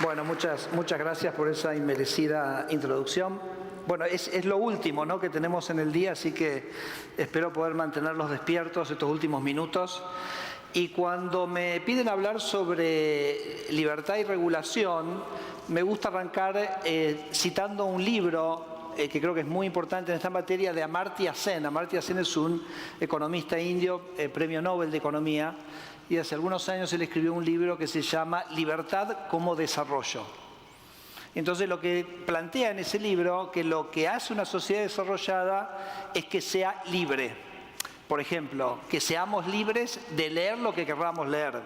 Bueno, muchas gracias por esa inmerecida introducción. Bueno, es lo último, ¿no?, que tenemos en el día, así que espero poder mantenerlos despiertos estos últimos minutos. Y cuando me piden hablar sobre libertad y regulación, me gusta arrancar citando un libro que creo que es muy importante en esta materia, de Amartya Sen. Amartya Sen es un economista indio, premio Nobel de Economía, y hace algunos años él escribió un libro que se llama Libertad como Desarrollo. Entonces lo que plantea en ese libro, que lo que hace una sociedad desarrollada es que sea libre. Por ejemplo, que seamos libres de leer lo que querramos leer,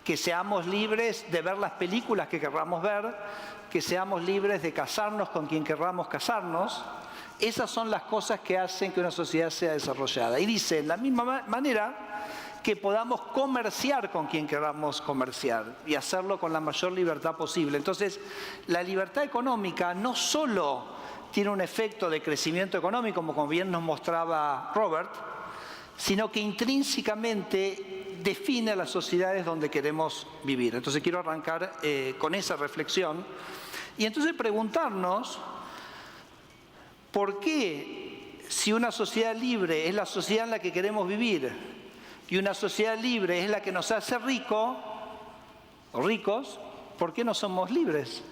que seamos libres de ver las películas que querramos ver, que seamos libres de casarnos con quien querramos casarnos. Esas son las cosas que hacen que una sociedad sea desarrollada. Y dice, en la misma manera, que podamos comerciar con quien queramos comerciar y hacerlo con la mayor libertad posible. Entonces, la libertad económica no solo tiene un efecto de crecimiento económico, como bien nos mostraba Robert, sino que intrínsecamente define las sociedades donde queremos vivir. Entonces quiero arrancar con esa reflexión y entonces preguntarnos por qué, si una sociedad libre es la sociedad en la que queremos vivir y una sociedad libre es la que nos hace ricos, ¿por qué no somos libres?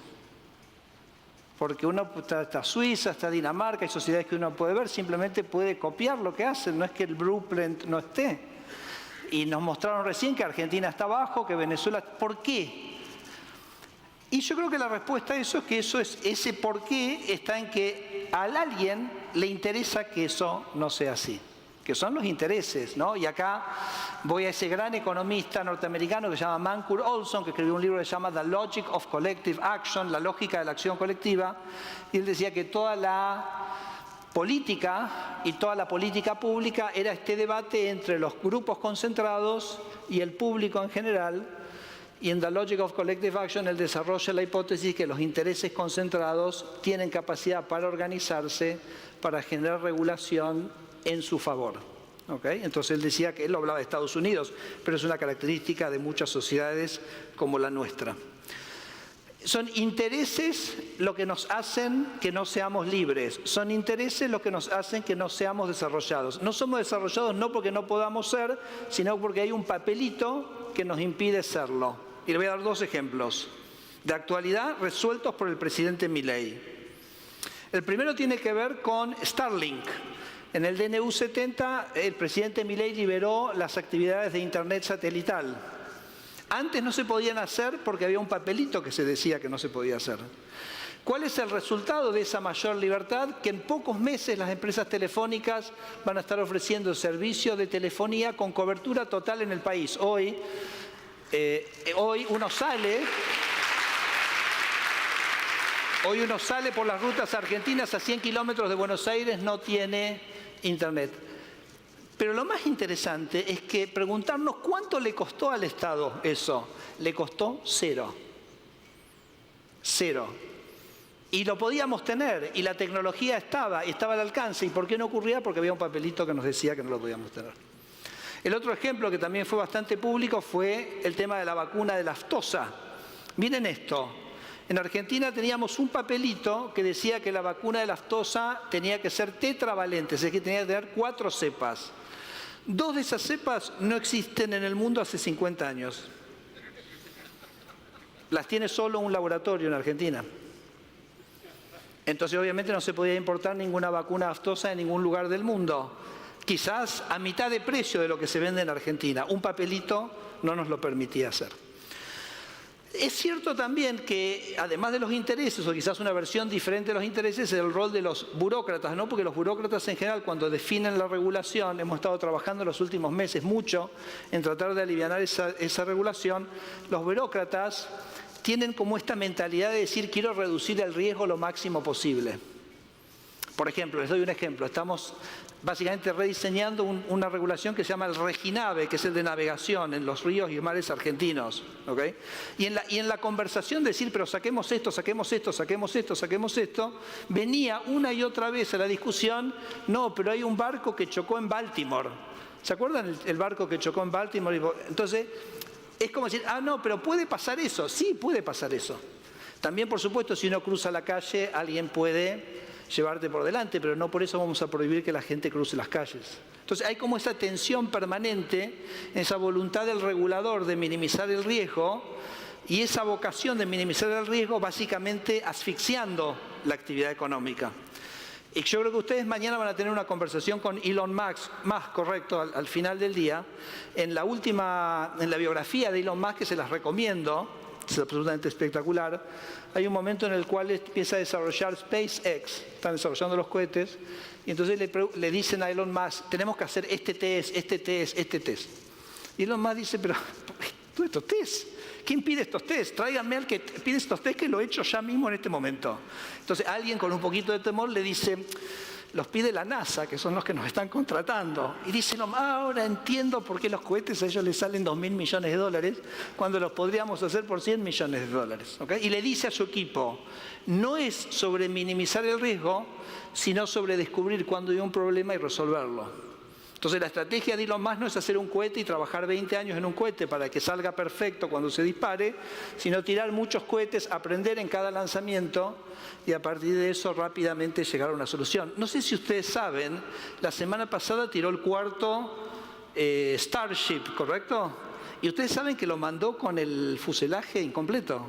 Porque uno está Suiza, está Dinamarca, hay sociedades que uno puede ver, simplemente puede copiar lo que hacen, no es que el blueprint no esté. Y nos mostraron recién que Argentina está abajo, que Venezuela... ¿Por qué? Y yo creo que la respuesta a eso es que ese por qué está en que a alguien le interesa que eso no sea así, que son los intereses, ¿no? Y acá voy a ese gran economista norteamericano que se llama Mancur Olson, que escribió un libro que se llama The Logic of Collective Action, la lógica de la acción colectiva, y él decía que toda la política y toda la política pública era este debate entre los grupos concentrados y el público en general, y en The Logic of Collective Action él desarrolla la hipótesis que los intereses concentrados tienen capacidad para organizarse, para generar regulación en su favor. ¿Okay? Entonces él decía que él hablaba de Estados Unidos, pero es una característica de muchas sociedades como la nuestra. Son intereses lo que nos hacen que no seamos libres, son intereses lo que nos hacen que no seamos desarrollados. No somos desarrollados no porque no podamos ser, sino porque hay un papelito que nos impide serlo. Y le voy a dar dos ejemplos de actualidad resueltos por el presidente Milei. El primero tiene que ver con Starlink. En el DNU 70, el presidente Milei liberó las actividades de Internet satelital. Antes no se podían hacer porque había un papelito que se decía que no se podía hacer. ¿Cuál es el resultado de esa mayor libertad? Que en pocos meses las empresas telefónicas van a estar ofreciendo servicios de telefonía con cobertura total en el país. Hoy uno sale por las rutas argentinas a 100 kilómetros de Buenos Aires, no tiene Internet. Pero lo más interesante es que preguntarnos cuánto le costó al Estado eso. Le costó cero. Cero. Y lo podíamos tener, y la tecnología estaba al alcance. ¿Y por qué no ocurría? Porque había un papelito que nos decía que no lo podíamos tener. El otro ejemplo que también fue bastante público fue el tema de la vacuna de la aftosa. Miren esto. En Argentina teníamos un papelito que decía que la vacuna de la aftosa tenía que ser tetravalente, es decir, que tenía que tener 4 cepas. 2 de esas cepas no existen en el mundo hace 50 años. Las tiene solo un laboratorio en Argentina. Entonces, obviamente, no se podía importar ninguna vacuna aftosa en ningún lugar del mundo. Quizás a mitad de precio de lo que se vende en Argentina. Un papelito no nos lo permitía hacer. Es cierto también que, además de los intereses, o quizás una versión diferente de los intereses, es el rol de los burócratas, ¿no? Porque los burócratas en general, cuando definen la regulación, hemos estado trabajando en los últimos meses mucho en tratar de alivianar esa regulación, los burócratas tienen como esta mentalidad de decir, quiero reducir el riesgo lo máximo posible. Por ejemplo, les doy un ejemplo, estamos básicamente rediseñando una regulación que se llama el Reginave, que es el de navegación en los ríos y mares argentinos. ¿Okay? Y en la conversación de decir, pero saquemos esto, venía una y otra vez a la discusión, no, pero hay un barco que chocó en Baltimore. ¿Se acuerdan el barco que chocó en Baltimore? Entonces, es como decir, no, pero puede pasar eso. Sí, puede pasar eso. También, por supuesto, si uno cruza la calle, alguien puede llevarte por delante, pero no por eso vamos a prohibir que la gente cruce las calles. Entonces hay como esa tensión permanente, esa voluntad del regulador de minimizar el riesgo y esa vocación de minimizar el riesgo básicamente asfixiando la actividad económica. Y yo creo que ustedes mañana van a tener una conversación con Elon Musk, correcto, al final del día. En la biografía de Elon Musk, que se las recomiendo, es absolutamente espectacular, hay un momento en el cual empieza a desarrollar SpaceX, están desarrollando los cohetes, y entonces le dicen a Elon Musk, tenemos que hacer este test. Y Elon Musk dice, pero ¿tú estos test? ¿Quién pide estos test? Tráiganme al que pide estos test, que lo he hecho ya mismo en este momento. Entonces alguien con un poquito de temor le dice, los pide la NASA, que son los que nos están contratando. Y dice, ahora entiendo por qué los cohetes a ellos les salen 2.000 millones de dólares cuando los podríamos hacer por 100 millones de dólares. ¿Okay? Y le dice a su equipo, no es sobre minimizar el riesgo, sino sobre descubrir cuándo hay un problema y resolverlo. Entonces la estrategia de Elon Musk no es hacer un cohete y trabajar 20 años en un cohete para que salga perfecto cuando se dispare, sino tirar muchos cohetes, aprender en cada lanzamiento y a partir de eso rápidamente llegar a una solución. No sé si ustedes saben, la semana pasada tiró el cuarto Starship, ¿correcto? Y ustedes saben que lo mandó con el fuselaje incompleto.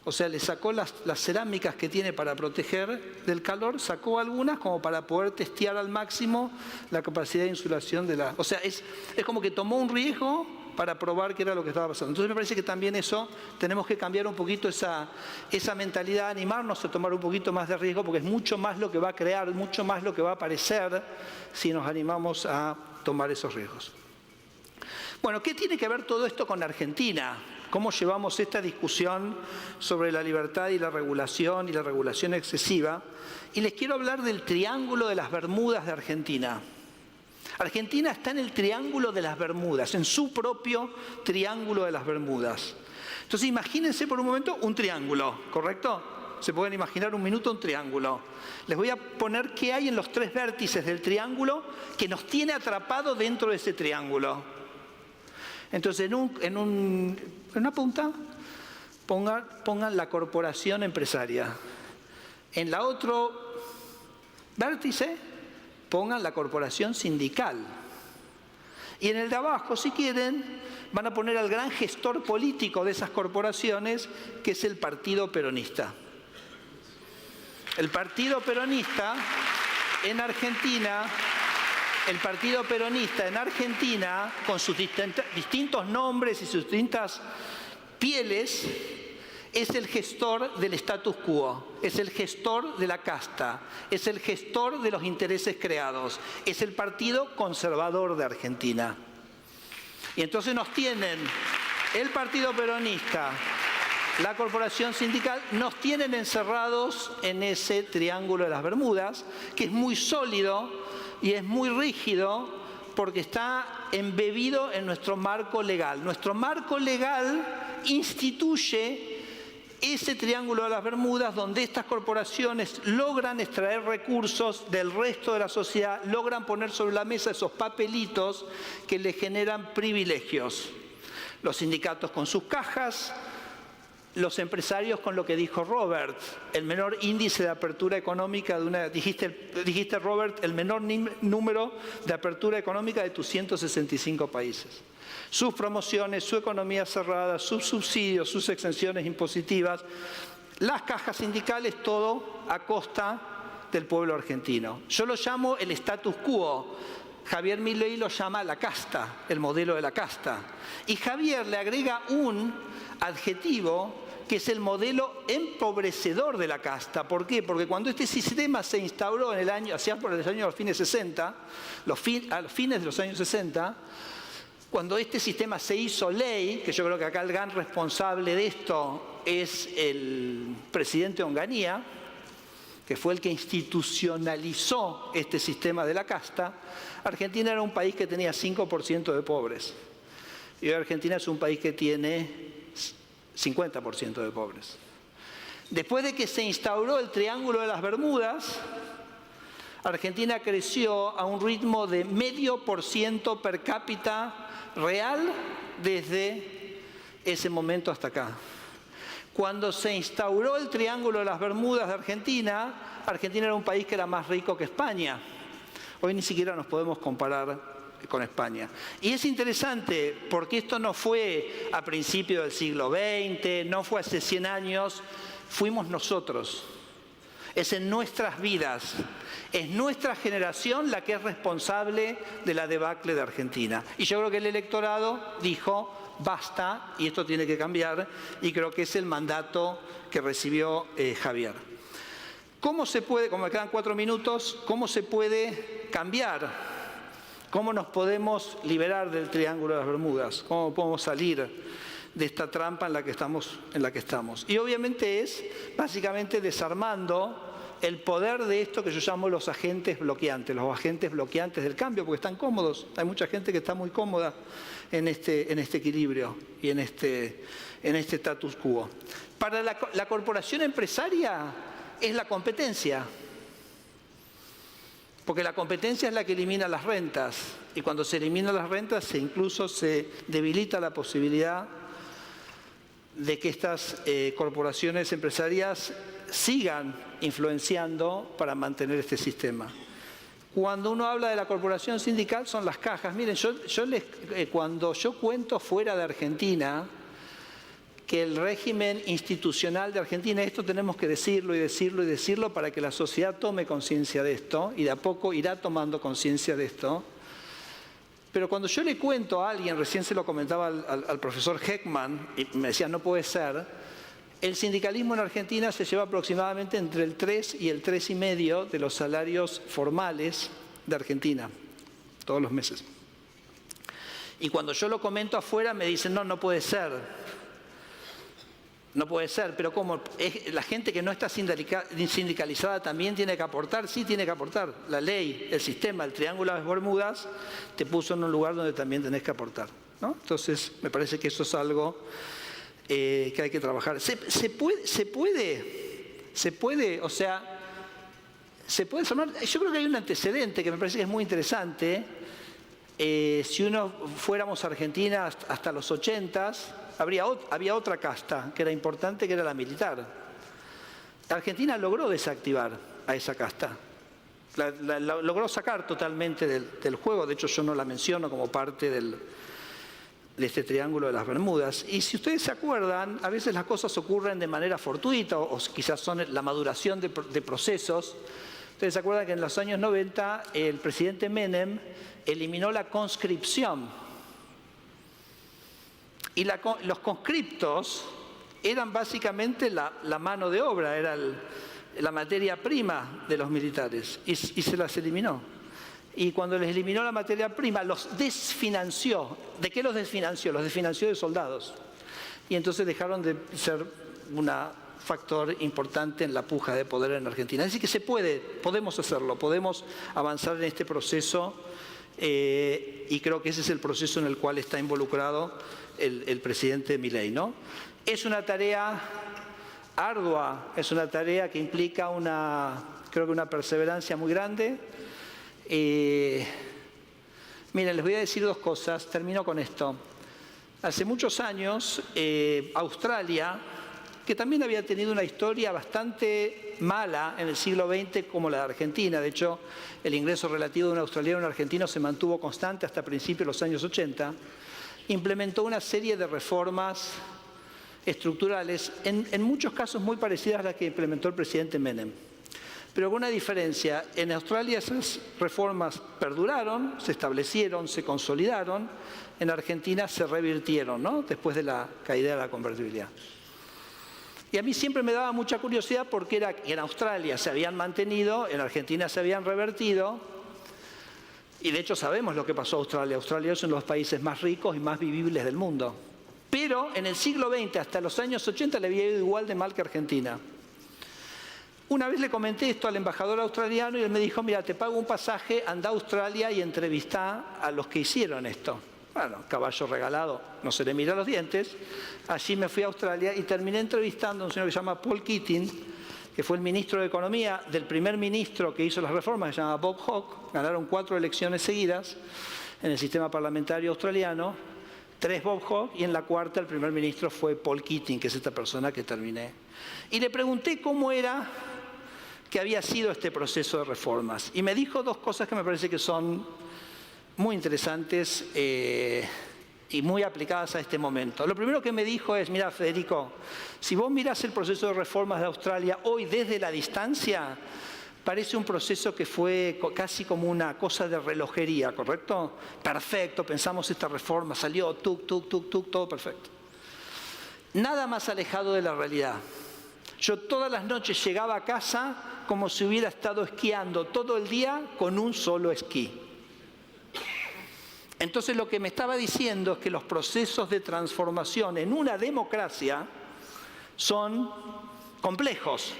O sea, le sacó las cerámicas que tiene para proteger del calor, sacó algunas como para poder testear al máximo la capacidad de insulación de la... O sea, es como que tomó un riesgo para probar qué era lo que estaba pasando. Entonces me parece que también eso, tenemos que cambiar un poquito esa mentalidad, animarnos a tomar un poquito más de riesgo, porque es mucho más lo que va a crear, mucho más lo que va a aparecer si nos animamos a tomar esos riesgos. Bueno, ¿qué tiene que ver todo esto con Argentina? ¿Cómo llevamos esta discusión sobre la libertad y la regulación excesiva? Y les quiero hablar del Triángulo de las Bermudas de Argentina. Argentina está en el Triángulo de las Bermudas, en su propio Triángulo de las Bermudas. Entonces imagínense por un momento un triángulo, ¿correcto? Se pueden imaginar un minuto un triángulo. Les voy a poner qué hay en los tres vértices del triángulo que nos tiene atrapado dentro de ese triángulo. Entonces, en una punta pongan la corporación empresaria. En la otro vértice pongan la corporación sindical. Y en el de abajo, si quieren, van a poner al gran gestor político de esas corporaciones, que es el Partido Peronista. El Partido Peronista en Argentina... El Partido Peronista en Argentina, con sus distintos nombres y sus distintas pieles, es el gestor del status quo, es el gestor de la casta, es el gestor de los intereses creados, es el Partido Conservador de Argentina. Y entonces nos tienen el Partido Peronista, la corporación sindical, nos tienen encerrados en ese Triángulo de las Bermudas, que es muy sólido y es muy rígido porque está embebido en nuestro marco legal. Nuestro marco legal instituye ese Triángulo de las Bermudas donde estas corporaciones logran extraer recursos del resto de la sociedad, logran poner sobre la mesa esos papelitos que le generan privilegios. Los sindicatos con sus cajas, los empresarios con lo que dijo Robert, el menor índice de apertura económica dijiste Robert, el menor número de apertura económica de tus 165 países. Sus promociones, su economía cerrada, sus subsidios, sus exenciones impositivas, las cajas sindicales, todo a costa del pueblo argentino. Yo lo llamo el status quo. Javier Milei lo llama la casta, el modelo de la casta. Y Javier le agrega un adjetivo que es el modelo empobrecedor de la casta. ¿Por qué? Porque cuando este sistema se instauró en el año, hacia por los años fines 60, a los fines de los años 60, cuando este sistema se hizo ley, que yo creo que acá el gran responsable de esto es el presidente Onganía, que fue el que institucionalizó este sistema de la casta, Argentina era un país que tenía 5% de pobres. Y hoy Argentina es un país que tiene 50% de pobres. Después de que se instauró el Triángulo de las Bermudas, Argentina creció a un ritmo de 0,5% per cápita real desde ese momento hasta acá. Cuando se instauró el Triángulo de las Bermudas de Argentina, Argentina era un país que era más rico que España. Hoy ni siquiera nos podemos comparar con España. Y es interesante porque esto no fue a principios del siglo XX, no fue hace 100 años, fuimos nosotros. Es en nuestras vidas, es nuestra generación la que es responsable de la debacle de Argentina. Y yo creo que el electorado dijo, basta, y esto tiene que cambiar, y creo que es el mandato que recibió Javier. ¿Cómo se puede, como me quedan 4 minutos, cómo se puede cambiar? ¿Cómo nos podemos liberar del Triángulo de las Bermudas? ¿Cómo podemos salir de esta trampa en la que estamos? Y obviamente es básicamente desarmando el poder de esto que yo llamo los agentes bloqueantes del cambio, porque están cómodos. Hay mucha gente que está muy cómoda en este equilibrio y en este status quo. Para la corporación empresaria es la competencia. Porque la competencia es la que elimina las rentas. Y cuando se eliminan las rentas, incluso se debilita la posibilidad de que estas corporaciones empresarias sigan influenciando para mantener este sistema. Cuando uno habla de la corporación sindical, son las cajas. Miren, cuando yo cuento fuera de Argentina que el régimen institucional de Argentina, esto tenemos que decirlo y decirlo y decirlo para que la sociedad tome conciencia de esto, y de a poco irá tomando conciencia de esto. Pero cuando yo le cuento a alguien, recién se lo comentaba al profesor Heckman, y me decía, no puede ser, el sindicalismo en Argentina se lleva aproximadamente entre el 3 y el 3,5 de los salarios formales de Argentina, todos los meses. Y cuando yo lo comento afuera me dicen, no puede ser. No puede ser, pero ¿cómo? La gente que no está sindicalizada también tiene que aportar. Sí, tiene que aportar. La ley, el sistema, el Triángulo de las Bermudas te puso en un lugar donde también tenés que aportar, ¿no? Entonces, me parece que eso es algo que hay que trabajar. Se puede, o sea, se puede formar. Yo creo que hay un antecedente que me parece que es muy interesante. Si fuéramos a Argentina hasta los 80s, había otra casta que era importante, que era la militar. Argentina logró desactivar a esa casta. La logró sacar totalmente del juego. De hecho, yo no la menciono como parte de este Triángulo de las Bermudas. Y si ustedes se acuerdan, a veces las cosas ocurren de manera fortuita o quizás son la maduración de procesos. Ustedes se acuerdan que en los años 90 el presidente Menem eliminó la conscripción. Y los conscriptos eran básicamente la mano de obra, era la materia prima de los militares, y se las eliminó. Y cuando les eliminó la materia prima, los desfinanció. ¿De qué los desfinanció? Los desfinanció de soldados. Y entonces dejaron de ser un factor importante en la puja de poder en Argentina. Así que podemos hacerlo, podemos avanzar en este proceso, y creo que ese es el proceso en el cual está involucrado el presidente Milei, ¿no? Es una tarea ardua, es una tarea que implica creo que una perseverancia muy grande. Miren, les voy a decir 2 cosas, termino con esto. Hace muchos años, Australia, que también había tenido una historia bastante mala en el siglo XX como la de Argentina, de hecho, el ingreso relativo de un australiano a un argentino se mantuvo constante hasta principios de los años 80, implementó una serie de reformas estructurales, en muchos casos muy parecidas a las que implementó el presidente Menem. Pero con una diferencia, en Australia esas reformas perduraron, se establecieron, se consolidaron, en Argentina se revirtieron, ¿no? Después de la caída de la convertibilidad. Y a mí siempre me daba mucha curiosidad porque era que en Australia se habían mantenido, en Argentina se habían revertido, y de hecho sabemos lo que pasó a Australia. Australia es uno de los países más ricos y más vivibles del mundo. Pero en el siglo XX, hasta los años 80, le había ido igual de mal que Argentina. Una vez le comenté esto al embajador australiano y él me dijo, mira, te pago un pasaje, anda a Australia y entrevistá a los que hicieron esto. Bueno, caballo regalado, no se le mira los dientes. Allí me fui a Australia y terminé entrevistando a un señor que se llama Paul Keating, que fue el ministro de Economía del primer ministro que hizo las reformas, que se llama Bob Hawke. Ganaron 4 elecciones seguidas en el sistema parlamentario australiano. 3 Bob Hawke, y en la cuarta el primer ministro fue Paul Keating, que es esta persona que terminé. Y le pregunté cómo era que había sido este proceso de reformas. Y me dijo 2 cosas que me parece que son muy interesantes y muy aplicadas a este momento. Lo primero que me dijo es, mira Federico, si vos mirás el proceso de reformas de Australia hoy desde la distancia, parece un proceso que fue casi como una cosa de relojería, ¿correcto? Perfecto, pensamos esta reforma, salió, tuc, tuc, tuc, tuc, todo perfecto. Nada más alejado de la realidad. Yo todas las noches llegaba a casa como si hubiera estado esquiando todo el día con un solo esquí. Entonces lo que me estaba diciendo es que los procesos de transformación en una democracia son complejos.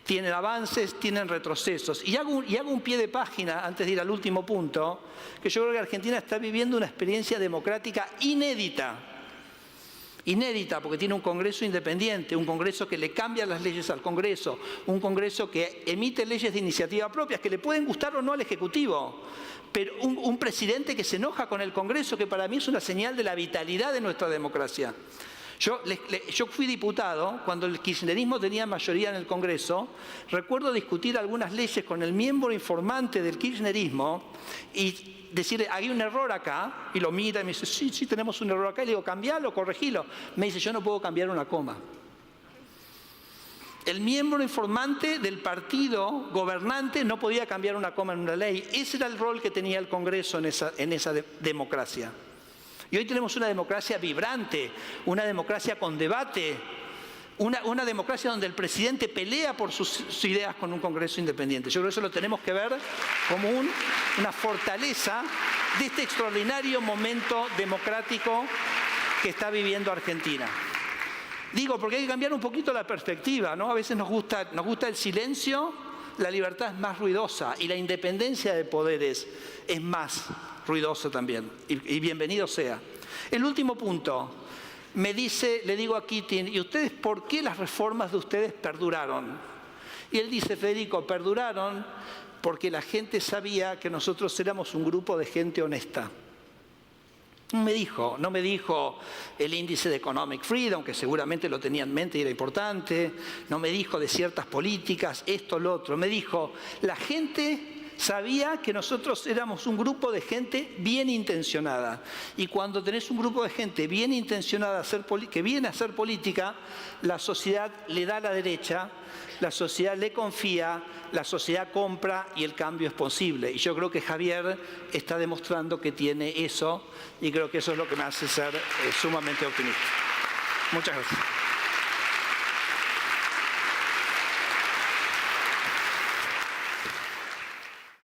Tienen avances, tienen retrocesos. Y hago un pie de página, antes de ir al último punto, que yo creo que Argentina está viviendo una experiencia democrática inédita. Inédita, porque tiene un Congreso independiente, un Congreso que le cambia las leyes al Congreso, un Congreso que emite leyes de iniciativa propia, que le pueden gustar o no al Ejecutivo, pero un presidente que se enoja con el Congreso, que para mí es una señal de la vitalidad de nuestra democracia. Yo fui diputado cuando el kirchnerismo tenía mayoría en el Congreso. Recuerdo discutir algunas leyes con el miembro informante del kirchnerismo y decirle, hay un error acá, y lo mira y me dice, sí, tenemos un error acá, y le digo, cambialo, corregilo. Me dice, yo no puedo cambiar una coma. El miembro informante del partido gobernante no podía cambiar una coma en una ley. Ese era el rol que tenía el Congreso en esa democracia. Y hoy tenemos una democracia vibrante, una democracia con debate, una democracia donde el presidente pelea por sus ideas con un Congreso independiente. Yo creo que eso lo tenemos que ver como una fortaleza de este extraordinario momento democrático que está viviendo Argentina. Digo, porque hay que cambiar un poquito la perspectiva, ¿no? A veces nos gusta el silencio, la libertad es más ruidosa y la independencia de poderes es más ruidoso también, y bienvenido sea. El último punto, me dice, le digo a Keating, ¿y ustedes por qué las reformas de ustedes perduraron? Y él dice, Federico, perduraron porque la gente sabía que nosotros éramos un grupo de gente honesta. No me dijo el índice de Economic Freedom, que seguramente lo tenía en mente y era importante, no me dijo de ciertas políticas, esto, lo otro, me dijo, la gente sabía que nosotros éramos un grupo de gente bien intencionada. Y cuando tenés un grupo de gente bien intencionada que viene a hacer política, la sociedad le da a la derecha, la sociedad le confía, la sociedad compra y el cambio es posible. Y yo creo que Javier está demostrando que tiene eso y creo que eso es lo que me hace ser sumamente optimista. Muchas gracias.